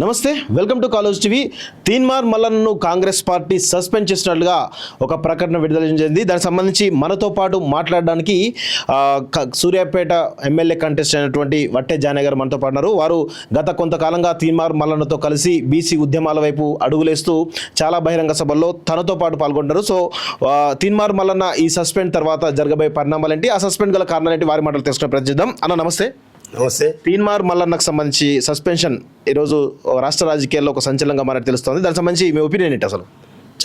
నమస్తే, welcome to college TV. Teenmar మల్లన్నను Congress party suspend చేసినట్లుగా ఒక ప్రకటన విడుదల చేసింది. దానికి సంబంధించి మనతో పాటు మాట్లాడడానికి సూర్యాపేట ఎమ్మెల్యే కంటెస్ట్ అయినటువంటి వట్టే జానే గారు మనతో పాటున్నారు. వారు గత కొంతకాలంగా తీన్మార్ మల్లన్నతో కలిసి బీసీ ఉద్యమాల వైపు అడుగులేస్తూ చాలా బహిరంగ సభల్లో తనతో పాటు పాల్గొంటారు. సో తీన్మార్ మల్లన్న ఈ సస్పెండ్ తర్వాత జరగబోయే పరిణామాలు ఏంటి, ఆ సస్పెండ్ గల కారణాలు ఏంటి, వారి మాటలు తెలుసుకునే ప్రయత్నిద్దాం. అన్న నమస్తే. నమస్తే. తీన్మార్ మల్లన్నకు సంబంధించి సస్పెన్షన్ ఈరోజు రాష్ట్ర రాజకీయాల్లో ఒక సంచలనంగా మనకు తెలుస్తుంది. దానికి సంబంధించి మీ ఒపీనియన్ ఏంటి? అసలు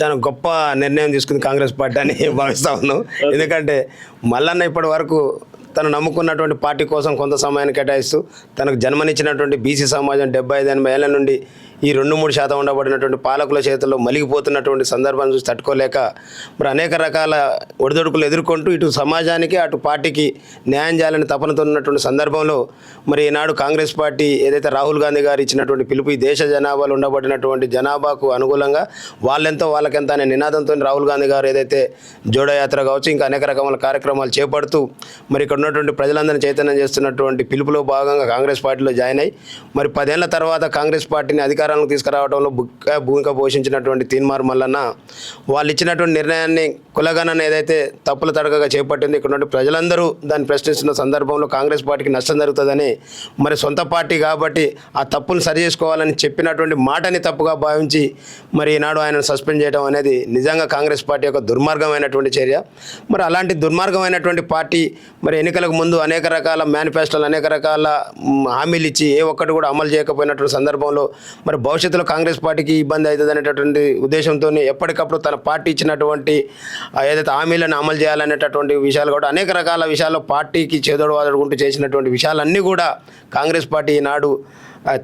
చాలా గొప్ప నిర్ణయం తీసుకుంది కాంగ్రెస్ పార్టీ అని భావిస్తా ఉన్నాను. ఎందుకంటే మల్లన్న ఇప్పటి వరకు తను నమ్ముకున్నటువంటి పార్టీ కోసం కొంత సమయాన్ని కేటాయిస్తూ తనకు జన్మనిచ్చినటువంటి బీసీ సమాజం 75-80 ఏళ్ల నుండి ఈ 2-3% ఉండబడినటువంటి పాలకుల చేతుల్లో మలిగిపోతున్నటువంటి సందర్భాన్ని చూసి తట్టుకోలేక మరి అనేక రకాల ఒడిదొడుకులు ఎదుర్కొంటూ ఇటు సమాజానికి అటు పార్టీకి న్యాయం చేయాలని తపనతో ఉన్నటువంటి సందర్భంలో మరి ఈనాడు కాంగ్రెస్ పార్టీ ఏదైతే రాహుల్ గాంధీ గారు ఇచ్చినటువంటి పిలుపు, ఈ దేశ జనాభాలో ఉండబడినటువంటి జనాభాకు అనుకూలంగా వాళ్ళెంతో వాళ్ళకెంత అనే నినాదంతో రాహుల్ గాంధీ గారు ఏదైతే జోడయాత్ర కావచ్చు, ఇంకా అనేక రకమైన కార్యక్రమాలు చేపడుతూ మరి ఇక్కడ ఉన్నటువంటి ప్రజలందరినీ చైతన్యం చేస్తున్నటువంటి పిలుపులో భాగంగా కాంగ్రెస్ పార్టీలో జాయిన్ అయ్యి మరి 10 ఏళ్ల తర్వాత కాంగ్రెస్ పార్టీని అధికారానికి తీసుకురావడంలో భూమిక పోషించినటువంటి తీన్మార్ మల్లన్న వాళ్ళు ఇచ్చినటువంటి నిర్ణయాన్ని కులగణన ఏదైతే తప్పుల తడకగా చేపట్టింది, ఇక్కడ నుండి ప్రజలందరూ దాన్ని ప్రశ్నిస్తున్న సందర్భంలో కాంగ్రెస్ పార్టీకి నష్టం జరుగుతుందని మరి సొంత పార్టీ కాబట్టి ఆ తప్పులు సరి చేసుకోవాలని చెప్పినటువంటి మాటని తప్పుగా భావించి మరి ఈనాడు ఆయన సస్పెండ్ చేయడం అనేది నిజంగా కాంగ్రెస్ పార్టీ యొక్క దుర్మార్గమైనటువంటి చర్య. మరి అలాంటి దుర్మార్గమైనటువంటి పార్టీ మరి ఎన్నికలకు ముందు అనేక రకాల మేనిఫెస్టోలు, అనేక రకాల హామీలు ఇచ్చి ఏ ఒక్కటి కూడా అమలు చేయకపోయినటువంటి సందర్భంలో మరి భవిష్యత్తులో కాంగ్రెస్ పార్టీకి ఇబ్బంది అవుతుంది అనేటటువంటి ఉద్దేశంతో ఎప్పటికప్పుడు తన పార్టీ ఇచ్చినటువంటి ఏదైతే హామీలను అమలు చేయాలనేటటువంటి విషయాలు కూడా అనేక రకాల విషయాల్లో పార్టీకి చేదోడు వాదడుకుంటూ చేసినటువంటి విషయాలన్నీ కూడా కాంగ్రెస్ పార్టీ ఈనాడు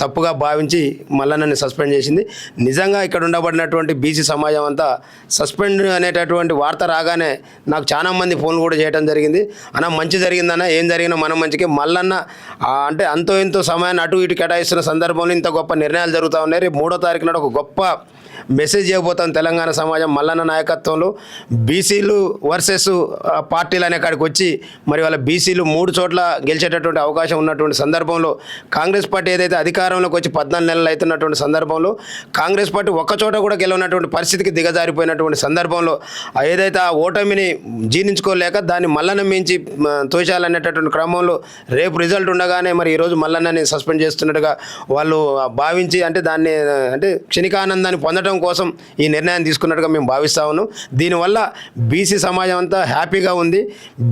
తప్పుగా భావించి మల్లన్నని సస్పెండ్ చేసింది. నిజంగా ఇక్కడ ఉండబడినటువంటి బీసీ సమాజం అంతా సస్పెండ్ అనేటటువంటి వార్త రాగానే నాకు చాలా మంది ఫోన్లు కూడా చేయడం జరిగింది. అన్న మంచి జరిగిందన్న, ఏం జరిగినా మన మంచికి. మల్లన్న అంటే అంతో ఎంతో సమయాన్ని అటు ఇటు కేటాయిస్తున్న సందర్భంలో ఇంత గొప్ప నిర్ణయాలు జరుగుతూ ఉన్నాయి. రేపు 3వ తారీఖు నాడు ఒక గొప్ప మెసేజ్ ఇవ్వబోతాం తెలంగాణ సమాజం. మల్లన్న నాయకత్వంలో బీసీలు వర్సెస్ పార్టీలు అనే కాడికి వచ్చి మరి వాళ్ళ బీసీలు 3 చోట్ల గెలిచేటటువంటి అవకాశం ఉన్నటువంటి సందర్భంలో కాంగ్రెస్ పార్టీ ఏదైతే అధికారంలోకి వచ్చి 14 నెలలు అవుతున్నటువంటి సందర్భంలో కాంగ్రెస్ పార్టీ ఒక్క చోట కూడా గెలవనటువంటి పరిస్థితికి దిగజారిపోయినటువంటి సందర్భంలో ఏదైతే ఆ ఓటమిని జీర్ణించుకోలేక దాన్ని మల్లన్న మించి తోశాలనేటటువంటి క్రమంలో రేపు రిజల్ట్ ఉండగానే మరి ఈరోజు మల్లన్నని సస్పెండ్ చేస్తున్నట్టుగా వాళ్ళు భావించి అంటే దాన్ని అంటే క్షణికానందాన్ని పొందడం కోసం ఈ నిర్ణయం తీసుకున్నట్టుగా మేము భావిస్తా ఉన్నాం. దీనివల్ల బీసీ సమాజం అంతా హ్యాపీగా ఉంది.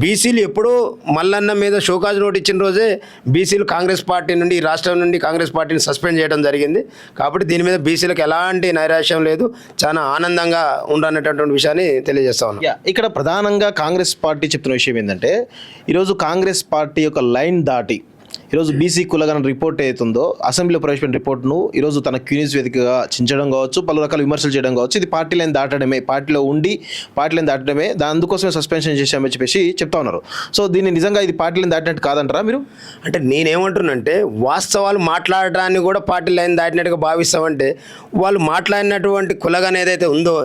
బీసీలు ఎప్పుడూ మల్లన్న మీద షోకాజ్ నోట్ ఇచ్చిన రోజే బీసీలు కాంగ్రెస్ పార్టీ నుండి, ఈ రాష్ట్రం నుండి కాంగ్రెస్ పార్టీని సస్పెండ్ చేయడం జరిగింది. కాబట్టి దీని మీద బీసీలకు ఎలాంటి నైరాశ్యం లేదు, చాలా ఆనందంగా ఉండనేటటువంటి విషయాన్ని తెలియజేస్తా ఉన్నాం. ఇక్కడ ప్రధానంగా కాంగ్రెస్ పార్టీ చెప్తున్న విషయం ఏంటంటే ఈరోజు కాంగ్రెస్ పార్టీ యొక్క లైన్ దాటి ఈరోజు బీసీ కులగణ రిపోర్ట్ ఏతుందో అసెంబ్లీలో ప్రవేశపెట్టిన రిపోర్ట్ను ఈరోజు తన క్యూనిస్ వేదికగా చించడం కావచ్చు, పలు రకాల విమర్శలు చేయడం కావచ్చు, ఇది పార్టీ లైన్ దాటడమే, పార్టీలో ఉండి పార్టీ లైన్ దాటడమే, అందుకోసమే సస్పెన్షన్ చేశామని చెప్పేసి చెప్తా ఉన్నారు. సో దీన్ని నిజంగా ఇది పార్టీ లైన్ దాటినట్టు కాదంటారా మీరు? అంటే నేనేమంటున్నానంటే వాస్తవాలు మాట్లాడడాన్ని కూడా పార్టీ లైన్ దాటినట్టుగా భావిస్తామంటే వాళ్ళు మాట్లాడినటువంటి కులగణ ఏదైతే ఉందో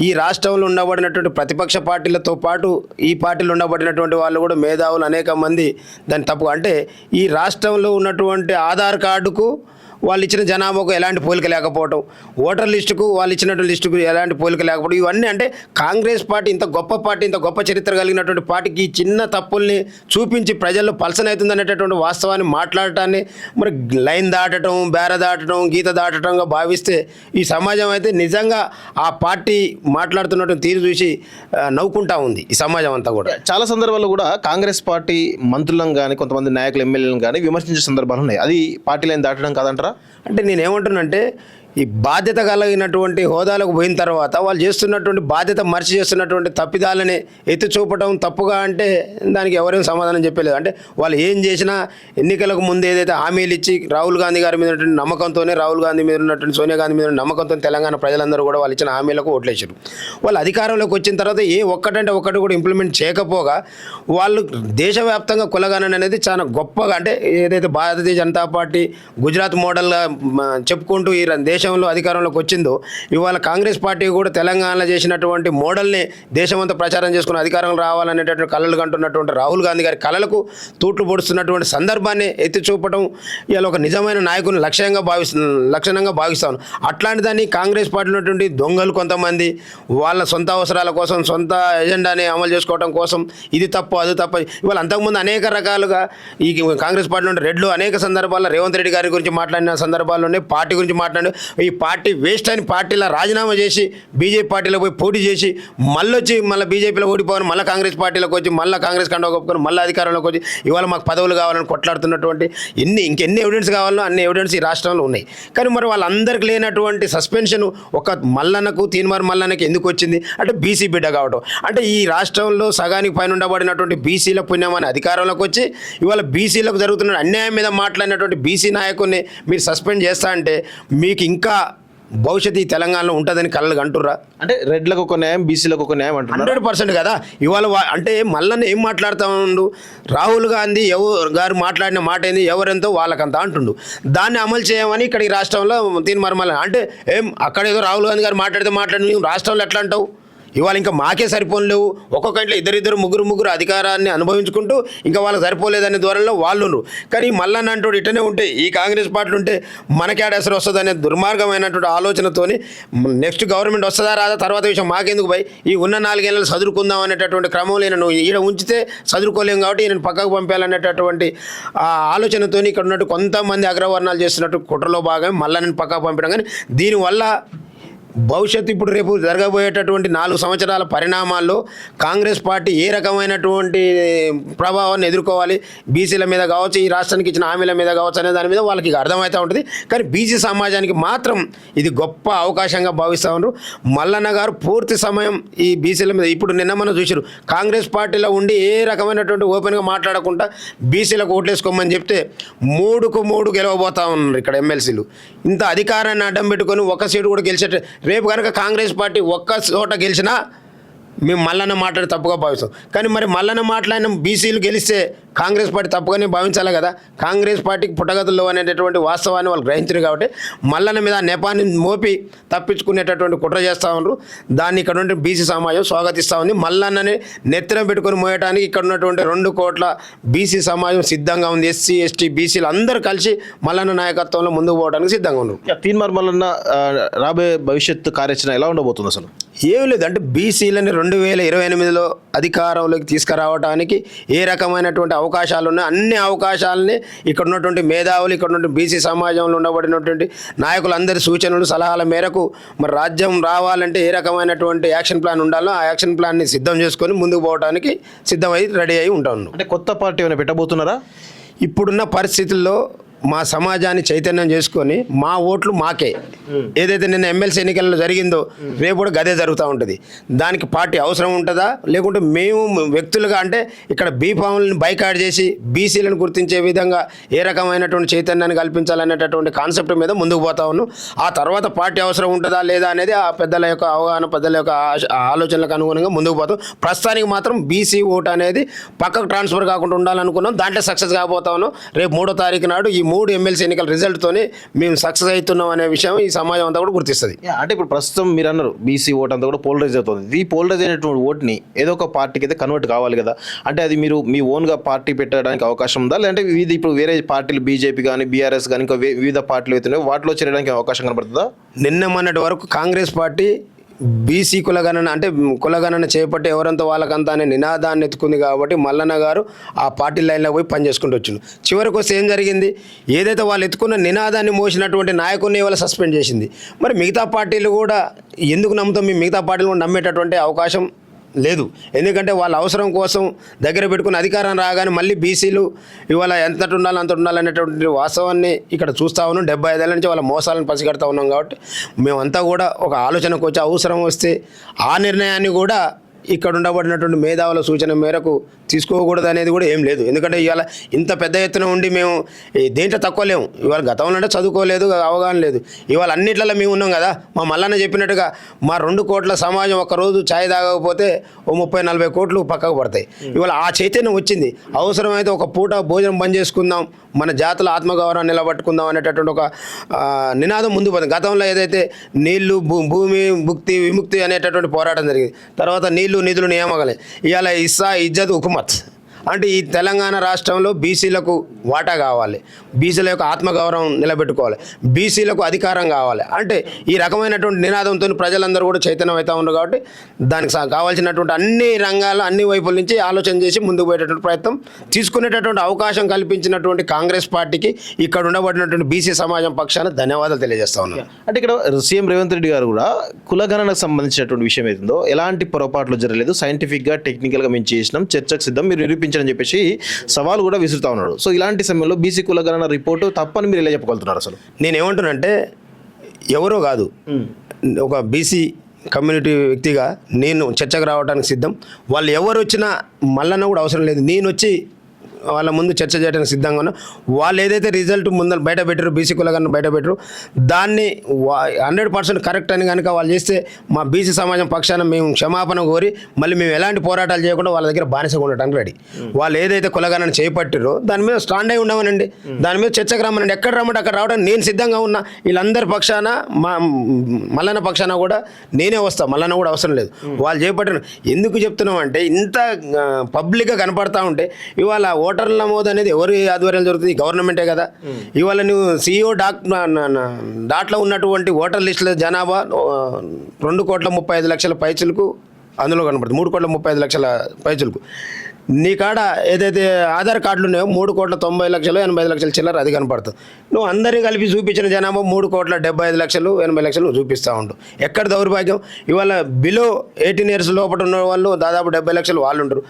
ఈ రాష్ట్రంలో ఉండబడినటువంటి ప్రతిపక్ష పార్టీలతో పాటు ఈ పార్టీలో ఉండబడినటువంటి వాళ్ళు కూడా మేధావులు అనేక మంది దాన్ని తప్పు అంటే ఈ రాష్ట్రంలో ఉన్నటువంటి ఆధార్ కార్డుకు వాళ్ళు ఇచ్చిన జనాభాకు ఎలాంటి పోలిక లేకపోవడం, ఓటర్ లిస్టుకు వాళ్ళు ఇచ్చినటువంటి లిస్టుకు ఎలాంటి పోలిక లేకపోవడం, ఇవన్నీ అంటే కాంగ్రెస్ పార్టీ ఇంత గొప్ప పార్టీ, ఇంత గొప్ప చరిత్ర కలిగినటువంటి పార్టీకి ఈ చిన్న తప్పుల్ని చూపించి ప్రజల్లో పల్సన్ అవుతుంది అనేటటువంటి వాస్తవాన్ని మాట్లాడటాన్ని మరి లైన్ దాటడం, బేర దాటడం, గీత దాటడంగా భావిస్తే ఈ సమాజం అయితే నిజంగా ఆ పార్టీ మాట్లాడుతున్నటువంటి తీరు చూసి నవ్వుకుంటా ఉంది ఈ సమాజం అంతా కూడా. చాలా సందర్భాల్లో కూడా కాంగ్రెస్ పార్టీ మంత్రులను కానీ కొంతమంది నాయకులు, ఎమ్మెల్యేలను కానీ విమర్శించే సందర్భాలు ఉన్నాయి. అది పార్టీ లైన్ దాటడం కాదంటారా? అంటే నేనేమంటున్నానంటే ఈ బాధ్యత కలిగినటువంటి హోదాలకు పోయిన తర్వాత వాళ్ళు చేస్తున్నటువంటి బాధ్యత మర్చి చేస్తున్నటువంటి తప్పిదాలని ఎత్తి చూపటం తప్పుగా అంటే దానికి ఎవరేం సమాధానం చెప్పలేదు. అంటే వాళ్ళు ఏం చేసినా ఎన్నికలకు ముందు ఏదైతే హామీలు ఇచ్చి రాహుల్ గాంధీ గారి మీద ఉన్నటువంటి నమ్మకంతోనే, రాహుల్ గాంధీ మీద ఉన్నటువంటి సోనియా గాంధీ మీద నమ్మకంతో తెలంగాణ ప్రజలందరూ కూడా వాళ్ళు ఇచ్చిన హామీలకు ఓట్లేసారు. వాళ్ళు అధికారంలోకి వచ్చిన తర్వాత ఒక్కటంటే ఒక్కటి కూడా ఇంప్లిమెంట్ చేయకపోగా వాళ్ళు దేశవ్యాప్తంగా కులగణన అనేది చాలా గొప్పగా అంటే ఏదైతే భారతీయ జనతా పార్టీ గుజరాత్ మోడల్గా చెప్పుకుంటూ ఈ దేశ దేశంలో అధికారంలోకి వచ్చిందో ఇవాళ కాంగ్రెస్ పార్టీ కూడా తెలంగాణలో చేసినటువంటి మోడల్ని దేశమంతా ప్రచారం చేసుకుని అధికారం రావాలనేటటువంటి కళలు కంటున్నటువంటి రాహుల్ గాంధీ గారి కళలకు తూట్లు పొడుస్తున్నటువంటి సందర్భాన్ని ఎత్తి చూపడం ఇవాళ ఒక నిజమైన నాయకుని లక్షణంగా భావిస్తాను. అట్లాంటి దాన్ని కాంగ్రెస్ పార్టీ ఉన్నటువంటి దొంగలు కొంతమంది వాళ్ళ సొంత అవసరాల కోసం సొంత ఎజెండాని అమలు చేసుకోవడం కోసం ఇది తప్పు అది తప్పు. ఇవాళ అంతకుముందు అనేక రకాలుగా ఈ కాంగ్రెస్ పార్టీ నుండి రెడ్లు అనేక సందర్భాల్లో రేవంత్ రెడ్డి గారి గురించి మాట్లాడిన సందర్భాల్లోనే పార్టీ గురించి మాట్లాడి ఈ పార్టీ వేస్ట్ అని పార్టీలో రాజీనామా చేసి బీజేపీ పార్టీలో పోయి పోటీ చేసి మళ్ళీ బీజేపీలో ఓడిపోవాలి, మళ్ళీ కాంగ్రెస్ పార్టీలోకి వచ్చి మళ్ళీ కాంగ్రెస్ కండ ఒప్పుకొని మళ్ళీ అధికారంలోకి వచ్చి ఇవాళ మాకు పదవులు కావాలని కొట్లాడుతున్నటువంటి ఇంకెన్ని ఎవిడెన్స్ కావాలో అన్ని ఎవిడెన్స్ ఈ రాష్ట్రంలో ఉన్నాయి. కానీ మరి వాళ్ళందరికీ లేనటువంటి సస్పెన్షన్ ఒక మల్లన్నకు తీన్మార్ మల్లన్నకి ఎందుకు వచ్చింది అంటే బీసీ బిడ్డ కావడం. అంటే ఈ రాష్ట్రంలో సగానికి పైన ఉండబడినటువంటి బీసీల పుణ్యమని అధికారంలోకి వచ్చి ఇవాళ బీసీలకు జరుగుతున్న అన్యాయం మీద మాట్లాడినటువంటి బీసీ నాయకుడిని మీరు సస్పెండ్ చేస్తా అంటే మీకు ఇంకా భవిష్యత్తు ఈ తెలంగాణలో ఉంటుందని కళ్ళకు అంటుర్రా? అంటే రెడ్లకు ఒక న్యాయం బీసీలకు ఒక న్యాయం అంటున్నారు. 100% కదా. ఇవాళ అంటే మళ్ళీ ఏం మాట్లాడుతూ ఉండు, రాహుల్ గాంధీ గారు మాట్లాడిన మాట ఏంది ఎవరెంతో వాళ్ళకంతా అంటుండు. దాన్ని అమలు చేయమని ఇక్కడ ఈ రాష్ట్రంలో తీన్మార్ మల్లన్న అంటే ఏం అక్కడ ఏదో రాహుల్ గాంధీ గారు మాట్లాడి రాష్ట్రంలో ఎట్లా అంటావు? ఇవాళ ఇంకా మాకే సరిపోలేవు, ఒక్కొక్క ఇంట్లో ఇద్దరు ముగ్గురు అధికారాన్ని అనుభవించుకుంటూ ఇంకా వాళ్ళకి సరిపోలేదనే ధోరణిలో వాళ్ళు. కానీ మల్లన్న అంటూ ఇట్టనే ఉంటే ఈ కాంగ్రెస్ పార్టీ ఉంటే మనకేడసరు వస్తుందనే దుర్మార్గమైనటువంటి ఆలోచనతోని నెక్స్ట్ గవర్నమెంట్ వస్తుందా రాదా తర్వాత విషయం మాకెందుకు పోయి ఈ ఉన్న 4 ఏళ్ళు చదువుకుందాం అనేటటువంటి క్రమంలో నువ్వు ఈడ ఉంచితే చదువుకోలేం కాబట్టి నేను పక్కకు పంపాలనేటటువంటి ఆలోచనతో ఇక్కడ ఉన్నట్టు కొంతమంది అగ్రవర్ణాలు చేస్తున్నట్టు కుట్రలో భాగమే మల్లన్నని పక్కకు పంపడం. కానీ దీనివల్ల భవిష్యత్తు ఇప్పుడు రేపు జరగబోయేటటువంటి 4 సంవత్సరాల పరిణామాల్లో కాంగ్రెస్ పార్టీ ఏ రకమైనటువంటి ప్రభావాన్ని ఎదుర్కోవాలి, బీసీల మీద కావచ్చు, ఈ రాష్ట్రానికి ఇచ్చిన హామీల మీద కావచ్చు అనే దాని మీద వాళ్ళకి అర్థమవుతూ ఉంటుంది. కానీ బీసీ సమాజానికి మాత్రం ఇది గొప్ప అవకాశంగా భావిస్తూ ఉన్నారు. మల్లన్న గారు పూర్తి సమయం ఈ బీసీల మీద ఇప్పుడు నిన్న మనం చూసారు కాంగ్రెస్ పార్టీలో ఉండి ఏ రకమైనటువంటి ఓపెన్గా మాట్లాడకుండా బీసీలకు ఓట్లేసుకోమని చెప్తే 3కు 3 గెలవబోతా ఉన్నారు ఇక్కడ ఎమ్మెల్సీలు. ఇంత అధికారాన్ని అడ్డం పెట్టుకొని ఒక సీటు కూడా గెలిచేట రేపు కనుక కాంగ్రెస్ పార్టీ ఒక్క చోట గెలిచినా మేము మల్లన్న మాట్లాడి తప్పుగా భావిస్తాం. కానీ మరి మల్లన్న మాట్లాడిన బీసీలు గెలిస్తే కాంగ్రెస్ పార్టీ తప్పుగానే భావించాలి కదా. కాంగ్రెస్ పార్టీకి పుట్టగతుల్లో అనేటటువంటి వాస్తవాన్ని వాళ్ళు గ్రహించారు కాబట్టి మల్లన్న మీద నెపాన్ని మోపి తప్పించుకునేటటువంటి కుట్ర చేస్తూ ఉన్నారు. దాన్ని ఇక్కడ నుండి బీసీ సమాజం స్వాగతిస్తూ ఉంది. మల్లన్నని నెత్తిన పెట్టుకొని మోయటానికి ఇక్కడ ఉన్నటువంటి 2 కోట్ల బీసీ సమాజం సిద్ధంగా ఉంది. ఎస్సీ ఎస్టీ బీసీలు అందరూ కలిసి మల్లన్న నాయకత్వంలో ముందుకు పోవడానికి సిద్ధంగా ఉన్నారు. తీన్మార్ మల్లన్న రాబోయే భవిష్యత్తు కార్యాచరణ ఎలా ఉండబోతుంది అసలు? ఏం లేదు అంటే బీసీలని 2028లో అధికారంలోకి తీసుకురావడానికి ఏ రకమైనటువంటి అవకాశాలు ఉన్నాయి అన్ని అవకాశాలని ఇక్కడ ఉన్నటువంటి మేధావులు ఇక్కడ ఉన్నటువంటి బీసీ సమాజంలో ఉండబడినటువంటి నాయకులందరి సూచనలు సలహాల మేరకు మరి రాజ్యం రావాలంటే ఏ రకమైనటువంటి యాక్షన్ ప్లాన్ ఉండాలో ఆ యాక్షన్ ప్లాన్ని సిద్ధం చేసుకొని ముందుకు పోవడానికి సిద్ధమై రెడీ అయి ఉంటాను. అంటే కొత్త పార్టీ ఏమైనా పెట్టబోతున్నారా? ఇప్పుడున్న పరిస్థితుల్లో మా సమాజాన్ని చైతన్యం చేసుకొని మా ఓట్లు మాకే ఏదైతే నిన్న ఎమ్మెల్సీ ఎన్నికల్లో జరిగిందో రేపు కూడా గదే జరుగుతూ ఉంటుంది. దానికి పార్టీ అవసరం ఉంటుందా లేకుంటే మేము వ్యక్తులుగా అంటే ఇక్కడ బీఫామ్లను బైకాట్ చేసి బీసీలను గుర్తించే విధంగా ఏ రకమైనటువంటి చైతన్యాన్ని కల్పించాలనేటటువంటి కాన్సెప్ట్ మీద ముందుకు పోతా ఉన్నాం. ఆ తర్వాత పార్టీ అవసరం ఉంటుందా లేదా అనేది ఆ పెద్దల యొక్క అవగాహన పెద్దల యొక్క ఆలోచనలకు అనుగుణంగా ముందుకు పోతాం. ప్రస్తుతానికి మాత్రం బీసీ ఓటు అనేది పక్కకు ట్రాన్స్ఫర్ కాకుండా ఉండాలనుకున్నాం. దాంట్లో సక్సెస్ కాబోతా ఉన్నాం. రేపు 3వ తారీఖు నాడు ఈ 3 ఎమ్మెల్సీ ఎన్నికల రిజల్ట్తోనే మేము సక్సెస్ అవుతున్నాం అనే విషయం ఈ సమాజం అంతా కూడా గుర్తిస్తుంది. అంటే ఇప్పుడు ప్రస్తుతం మీరు అన్నారు బీసీ ఓట్ అంతా కూడా పోలరైజ్ అవుతుంది. ఈ పోలరైజ్ అయినటువంటి ఓట్ని ఏదో ఒక పార్టీకి అయితే కన్వర్ట్ కావాలి కదా. అంటే అది మీరు మీ ఓన్గా పార్టీ పెట్టడానికి అవకాశం ఉందా లేదంటే ఇప్పుడు వేరే పార్టీలు బీజేపీ కానీ బీఆర్ఎస్ కానీ ఇంకా వివిధ పార్టీలు అయితే వాటిలో చేరడానికి అవకాశం కనబడుతుందా? నిన్న మొన్నటి వరకు కాంగ్రెస్ పార్టీ బీసీ కులగణన అంటే కులగణన చేపట్టి ఎవరంతా వాళ్ళకంతా అనే నినాదాన్ని ఎత్తుకుంది కాబట్టి మల్లన్న గారు ఆ పార్టీ లైన్లో పోయి పనిచేసుకుంటూ వచ్చిండు. చివరికి వస్తే ఏం జరిగింది, ఏదైతే వాళ్ళు ఎత్తుకున్న నినాదాన్ని మోసినటువంటి నాయకుడిని ఇవాళ సస్పెండ్ చేసింది. మరి మిగతా పార్టీలు కూడా ఎందుకు నమ్ముతాం, మేము మిగతా పార్టీలు కూడా నమ్మేటటువంటి అవకాశం లేదు. ఎందుకంటే వాళ్ళ అవసరం కోసం దగ్గర పెట్టుకుని అధికారం రాగానే మళ్ళీ బీసీలు ఇవాళ ఎంత ఉండాలి అంత ఉండాలనేటువంటి వాస్తవాన్ని ఇక్కడ చూస్తూ ఉన్నాం. 75 ఏళ్ళ నుంచి వాళ్ళ మోసాలను పసిగడతా ఉన్నాం. కాబట్టి మేమంతా కూడా ఒక ఆలోచనకు వచ్చి అవసరం వస్తే ఆ నిర్ణయాన్ని కూడా ఇక్కడ ఉండబడినటువంటి మేధావుల సూచన మేరకు తీసుకోకూడదు అనేది కూడా ఏం లేదు. ఎందుకంటే ఇవాళ ఇంత పెద్ద ఎత్తున ఉండి మేము దేంట్లో తక్కువ లేము. ఇవాళ గతంలో అంటే చదువుకోలేదు, అవగాహన లేదు. ఇవాళ అన్నిట్లలో మేము ఉన్నాం కదా. మా మల్లన్న చెప్పినట్టుగా మా 2 కోట్ల సమాజం ఒక్కరోజు ఛాయ్ తాగకపోతే ఓ 30-40 కోట్లు పక్కకు పడతాయి. ఇవాళ ఆ చైతన్యం వచ్చింది. అవసరమైతే ఒక పూట భోజనం బంద్ చేసుకుందాం, మన జాతుల ఆత్మగౌరవాన్ని నిలబట్టుకుందాం అనేటటువంటి ఒక నినాదం ముందు పోతుంది. గతంలో ఏదైతే నీళ్లు భూమి ముక్తి విముక్తి అనేటటువంటి పోరాటం జరిగింది. తర్వాత నీళ్లు నిధులు నియామకాలే. ఇవాళ ఇస్సా ఇజ్జత్ హుకుమత్ అంటే ఈ తెలంగాణ రాష్ట్రంలో బీసీలకు వాటా కావాలి, బీసీల యొక్క ఆత్మగౌరవం నిలబెట్టుకోవాలి, బీసీలకు అధికారం కావాలి. అంటే ఈ రకమైనటువంటి నినాదంతో ప్రజలందరూ కూడా చైతన్యం అవుతూ ఉన్నారు. కాబట్టి దానికి కావాల్సినటువంటి అన్ని రంగాలు అన్ని వైపుల నుంచి ఆలోచన చేసి ముందుకు పోయేటటువంటి ప్రయత్నం తీసుకునేటటువంటి అవకాశం కల్పించినటువంటి కాంగ్రెస్ పార్టీకి ఇక్కడ ఉండబడినటువంటి బీసీ సమాజం పక్షాన ధన్యవాదాలు తెలియజేస్తా ఉన్నాను. అంటే ఇక్కడ సీఎం రేవంత్ రెడ్డి గారు కూడా కులగణనకు సంబంధించినటువంటి విషయం ఏదో ఎలాంటి పొరపాట్లు జరగలేదు, సైంటిఫిక్గా టెక్నికల్గా మేము చేసినాం, చర్చకు సిద్ధం, మీరు నిరూపించని చెప్పేసి సవాల్ కూడా విసురుతా ఉన్నాడు. సో ఇలాంటి సమయంలో బీసీ కులగణన రిపోర్టు తప్పని మీరు ఎలా చెప్పగలుగుతున్నారు? అసలు నేనేమంటున్నానంటే ఎవరో కాదు, ఒక బీసీ కమ్యూనిటీ వ్యక్తిగా నేను చర్చకు రావడానికి సిద్ధం. వాళ్ళు ఎవరు వచ్చినా మల్లన్న కూడా అవసరం లేదు, నేను వచ్చి వాళ్ళ ముందు చర్చ చేయడానికి సిద్ధంగా ఉన్నా. వాళ్ళు ఏదైతే రిజల్ట్ ముందు బయట పెట్టారు, బీసీ కులగణన బయట పెట్టారు, దాన్ని 100% కరెక్ట్ అని కనుక వాళ్ళు చేస్తే మా బీసీ సమాజం పక్షాన మేము క్షమాపణ కోరి మళ్ళీ మేము ఎలాంటి పోరాటాలు చేయకుండా వాళ్ళ దగ్గర బానిసగా ఉండటానికి రెడీ. వాళ్ళు ఏదైతే కులగణన చేపట్టారో దాని మీద స్టాండ్ అయి ఉండమనండి, దాని మీద చర్చకు రమ్మనండి. ఎక్కడ రమ్మంటే అక్కడ రావడానికి నేను సిద్ధంగా ఉన్నా. వీళ్ళందరి పక్షాన మా మల్లన్న పక్షాన కూడా నేనే వస్తా, మల్లన్న కూడా అవసరం లేదు. వాళ్ళు చేపట్టిన ఎందుకు చెప్తున్నాం అంటే ఇంత పబ్లిక్గా కనపడతా ఉంటే ఇవాళ ఓటర్ల నమోదు అనేది ఎవరి ఆధ్వర్యంలో జరుగుతుంది? గవర్నమెంటే కదా. ఇవాళ నువ్వు CEO డాట్లో ఉన్నటువంటి ఓటర్ లిస్టుల జనాభా 2,35,00,000 పైచులకు అందులో కనపడుతుంది, 3,35,00,000 పైచులకు. నీ కాడ ఏదైతే ఆధార్ కార్డులు ఉన్నాయో 3,90,00,000 85,00,000 చిల్లర అది కనపడుతుంది. నువ్వు అందరినీ కలిపి చూపించిన జనాభా 3,75,00,000 80,00,000 నువ్వు చూపిస్తూ ఉండు. ఎక్కడ దౌర్భాగ్యం? ఇవాళ బిలో 18 years లోపల ఉన్న వాళ్ళు దాదాపు 70,00,000 వాళ్ళు ఉంటారు,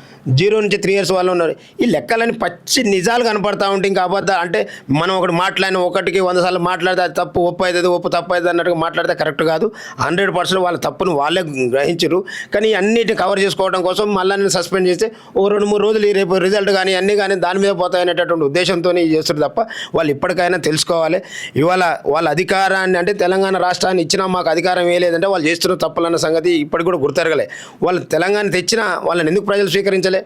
0 నుంచి 3 years వాళ్ళు ఉన్నారు. ఈ లెక్కలని పచ్చి నిజాలు కనపడతా ఉంటే ఇంకా అబద్ధాలు. అంటే మనం ఒకటి మాట్లాడిన ఒకటికి 100 సార్లు మాట్లాడితే అది తప్పు, ఒప్పు అవుతుంది, ఒప్పు తప్పు అవుతుంది అన్నట్టుగా మాట్లాడితే కరెక్ట్ కాదు. 100% వాళ్ళ తప్పును వాళ్ళే గ్రహించరు. కానీ అన్నిటిని కవర్ చేసుకోవడం కోసం మళ్ళీ నేను సస్పెండ్ చేస్తే ఓ 2-3 రోజులు రేపు రిజల్ట్ కానీ అన్నీ కానీ దాని మీద పోతాయనేటటువంటి ఉద్దేశంతో చేస్తారు తప్ప వాళ్ళు ఇప్పటికైనా తెలుసుకోవాలి. ఇవాళ వాళ్ళ అధికారాన్ని అంటే తెలంగాణ రాష్ట్రాన్ని ఇచ్చినా మాకు అధికారం ఏ లేదంటే వాళ్ళు చేస్తున్న తప్పులన్న సంగతి ఇప్పటికి కూడా గుర్తెరగలే. వాళ్ళు తెలంగాణ తెచ్చినా వాళ్ళని ఎందుకు ప్రజలు స్వీకరించలే?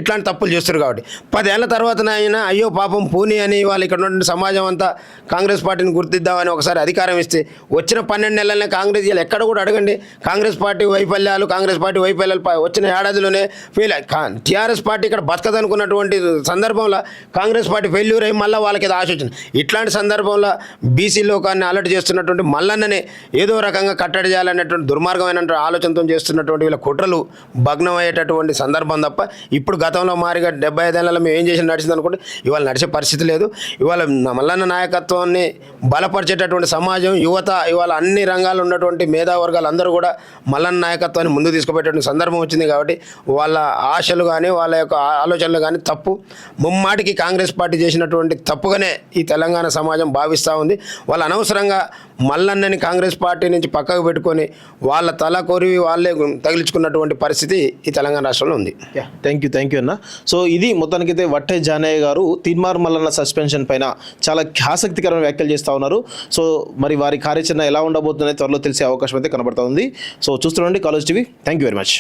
ఇట్లాంటి తప్పులు చేస్తారు కాబట్టి 10 ఏళ్ల తర్వాతనైనా అయ్యో పాపం పూని అని వాళ్ళు ఇక్కడ ఉన్న సమాజం అంతా కాంగ్రెస్ పార్టీని గుర్తిద్దామని ఒకసారి అధికారం ఇస్తే వచ్చిన 12 నెలలనే కాంగ్రెస్ వీళ్ళు ఎక్కడ కూడా అడగండి కాంగ్రెస్ పార్టీ వైఫల్యాలు వచ్చిన ఏడాదిలోనే ఫెయిల్. టీఆర్ఎస్ పార్టీ ఇక్కడ బతకదనుకున్నటువంటి సందర్భంలో కాంగ్రెస్ పార్టీ ఫెయిల్యూర్ అయ్యి మళ్ళీ వాళ్ళకి ఏదో ఆశ వచ్చింది. ఇట్లాంటి సందర్భంలో బీసీ లోకాన్ని అలర్ట్ చేస్తున్నటువంటి మల్లన్ననే ఏదో రకంగా కట్టడి చేయాలనేటువంటి దుర్మార్గమైన ఆలోచనతో చేస్తున్నటువంటి వీళ్ళ కుట్రలు భగ్నం అయ్యేటటువంటి సందర్భం తప్ప ఇప్పుడు గతంలో మారిగా 75 ఏళ్ళలో మేము ఏం చేసి నడిచింది అనుకుంటే ఇవాళ నడిచే పరిస్థితి లేదు. ఇవాళ మల్లన్న నాయకత్వాన్ని బలపరిచేటటువంటి సమాజం యువత ఇవాళ అన్ని రంగాల్లో ఉన్నటువంటి మేధావర్గాలు అందరూ కూడా మల్లన్న నాయకత్వాన్ని ముందు తీసుకుపోయేటువంటి సందర్భం వచ్చింది. కాబట్టి వాళ్ళ ఆశలు కానీ వాళ్ళ యొక్క ఆలోచనలు కానీ తప్పు. ముమ్మాటికి కాంగ్రెస్ పార్టీ చేసినటువంటి తప్పుగానే ఈ తెలంగాణ సమాజం భావిస్తూ ఉంది. వాళ్ళు అనవసరంగా మల్లన్నని కాంగ్రెస్ పార్టీ నుంచి పక్కకు పెట్టుకొని వాళ్ళ తల కొరివి వాళ్ళే తగిలించుకున్నటువంటి పరిస్థితి ఈ తెలంగాణ రాష్ట్రంలో ఉంది. థ్యాంక్ యూ అన్న. సో ఇది మొత్తానికైతే వట్టే జానయ్య గారు తీన్మార్ మల్లన్న సస్పెన్షన్ పైన చాలా ఆసక్తికరమైన వ్యాఖ్యలు చేస్తూ ఉన్నారు. సో మరి వారి కార్యాచరణ ఎలా ఉండబోతుందనే త్వరలో తెలిసే అవకాశం అయితే కనబడుతూ ఉంది. సో చూస్తుండండి college TV. Thank you very much.